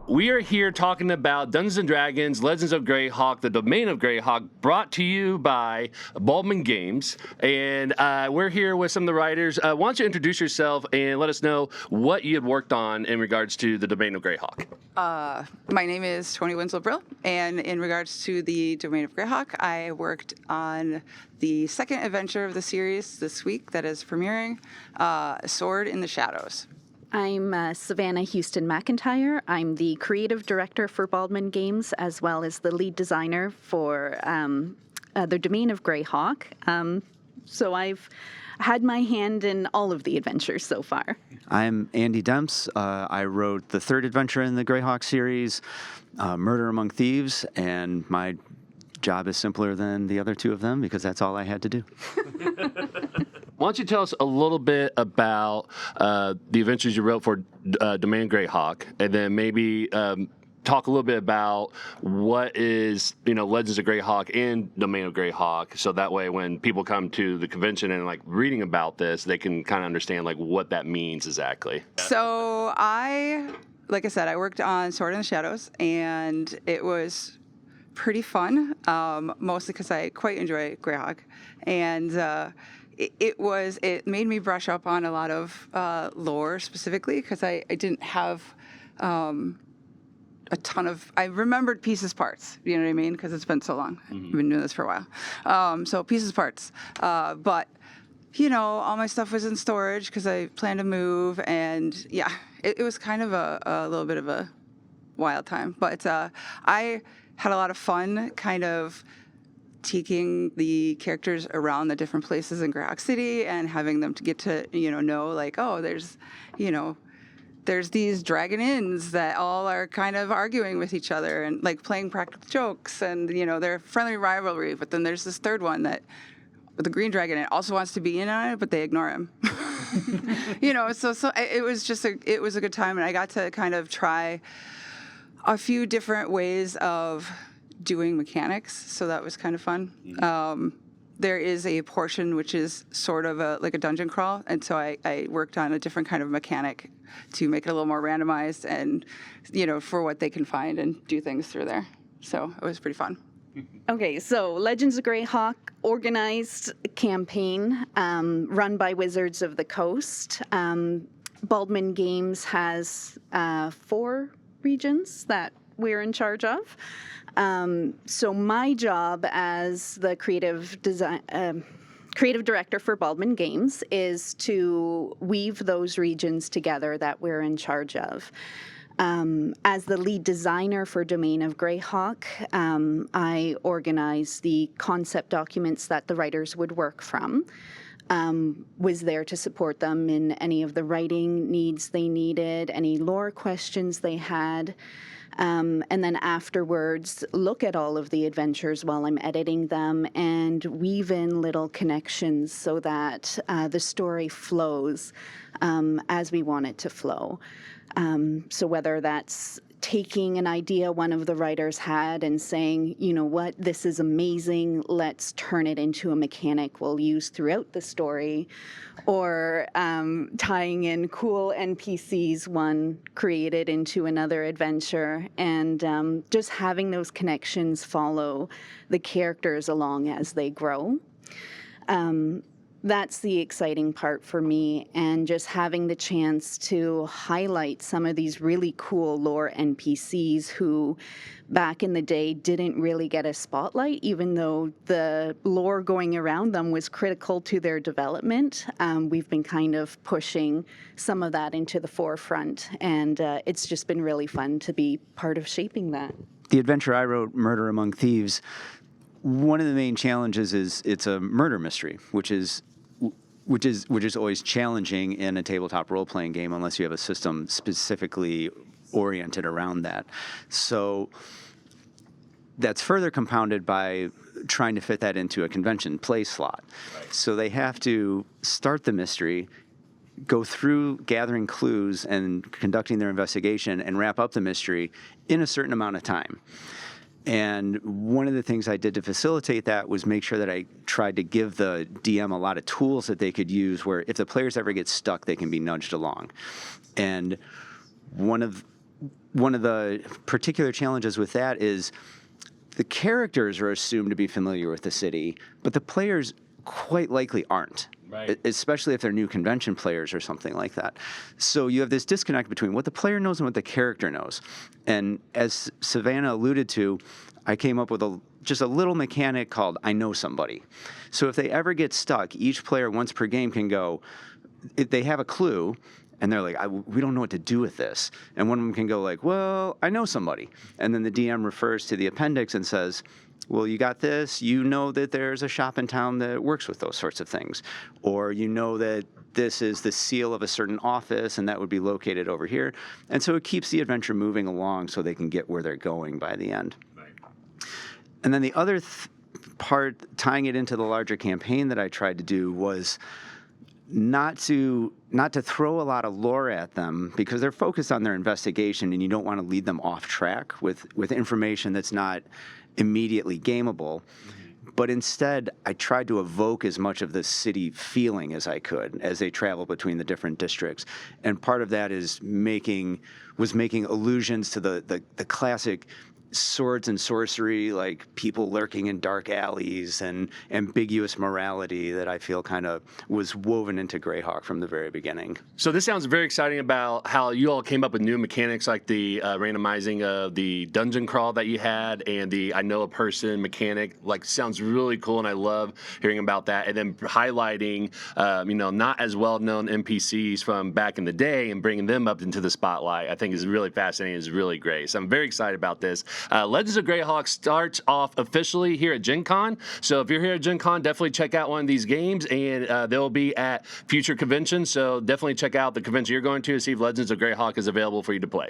We are here talking about Dungeons & Dragons, Legends of Greyhawk, the Domain of Greyhawk, brought to you by Baldman Games. And we're here with some of the writers. Why don't you introduce yourself and let us know what you had worked on in regards to the Domain of Greyhawk. My name is Tori Winslow-Brill, and in regards to the Domain of Greyhawk, I worked on the second adventure of the series this week that is premiering, Sword in the Shadows. I'm Savannah Houston-McIntyre. I'm the creative director for Baldman Games, as well as the lead designer for the Domain of Greyhawk. So I've had my hand in all of the adventures so far. I'm Andy Dempz. I wrote the third adventure in the Greyhawk series, Murder Among Thieves, and my job is simpler than the other two of them because that's all I had to do. Why don't you tell us a little bit about the adventures you wrote for Domain of Greyhawk, and then maybe talk a little bit about what is, Legends of Greyhawk and Domain of Greyhawk, so that way when people come to the convention and reading about this, they can kind of understand what that means exactly. So like I said, I worked on Sword in the Shadows, and it was pretty fun, mostly because I quite enjoy Greyhawk, and it made me brush up on a lot of lore specifically because I didn't have a ton of. I remembered pieces, parts. You know what I mean? Because it's been so long. Mm-hmm. I've been doing this for a while. So pieces, parts. But all my stuff was in storage because I planned to move, and yeah, it was kind of a little bit of a wild time. But I had a lot of fun, kind of taking the characters around the different places in Greyhawk City and having them to get to, know, there's these dragon inns that all are kind of arguing with each other and playing practical jokes and, they're friendly rivalry. But then there's this third one that with the green dragon, it also wants to be in on it, but they ignore him. So it was a good time. And I got to kind of try a few different ways of doing mechanics, so that was kind of fun. Mm-hmm. There is a portion which is sort of like a dungeon crawl, and so I worked on a different kind of mechanic to make it a little more randomized and, for what they can find and do things through there. So it was pretty fun. Okay, so Legends of Greyhawk, organized campaign run by Wizards of the Coast. Baldman Games has 4 regions that we're in charge of. So my job as the creative director for Baldman Games is to weave those regions together that we're in charge of. As the lead designer for Domain of Greyhawk, I organize the concept documents that the writers would work from. Was there to support them in any of the writing needs they needed, any lore questions they had. And then afterwards, look at all of the adventures while I'm editing them and weave in little connections so that the story flows as we want it to flow. So whether that's taking an idea one of the writers had and saying, what, this is amazing, let's turn it into a mechanic we'll use throughout the story, or tying in cool NPCs one created into another adventure, and just having those connections follow the characters along as they grow. That's the exciting part for me, and just having the chance to highlight some of these really cool lore NPCs who back in the day didn't really get a spotlight, even though the lore going around them was critical to their development. We've been kind of pushing some of that into the forefront, and it's just been really fun to be part of shaping that. The adventure I wrote, Murder Among Thieves, one of the main challenges is it's a murder mystery, which is always challenging in a tabletop role-playing game unless you have a system specifically oriented around that. So that's further compounded by trying to fit that into a convention play slot. Right. So they have to start the mystery, go through gathering clues and conducting their investigation, and wrap up the mystery in a certain amount of time. And one of the things I did to facilitate that was make sure that I tried to give the DM a lot of tools that they could use where if the players ever get stuck, they can be nudged along. And one of one of the particular challenges with that is the characters are assumed to be familiar with the city, but the players quite likely aren't. Right. Especially if they're new convention players or something like that. So you have this disconnect between what the player knows and what the character knows. And as Savannah alluded to, I came up with just a little mechanic called I Know Somebody. So if they ever get stuck, each player once per game can go, if they have a clue, and they're like, we don't know what to do with this. And one of them can go like, well, I know somebody. And then the DM refers to the appendix and says, well, you got this. You know that there's a shop in town that works with those sorts of things. Or you know that this is the seal of a certain office, and that would be located over here. And so it keeps the adventure moving along so they can get where they're going by the end. Right. And then the other part, tying it into the larger campaign that I tried to do was not to throw a lot of lore at them, because they're focused on their investigation and you don't want to lead them off track with information that's not immediately gameable. But instead, I tried to evoke as much of the city feeling as I could as they travel between the different districts. And part of that is making allusions to the classic swords and sorcery, like people lurking in dark alleys and ambiguous morality that I feel kind of was woven into Greyhawk from the very beginning. So this sounds very exciting about how you all came up with new mechanics like the randomizing of the dungeon crawl that you had and the I know a person mechanic. Like, sounds really cool, and I love hearing about that. And then highlighting, not as well-known NPCs from back in the day and bringing them up into the spotlight, I think is really fascinating. Is really great. So I'm very excited about this. Legends of Greyhawk starts off officially here at GenCon. So if you're here at GenCon, definitely check out one of these games, and they'll be at future conventions. So definitely check out the convention you're going to see if Legends of Greyhawk is available for you to play.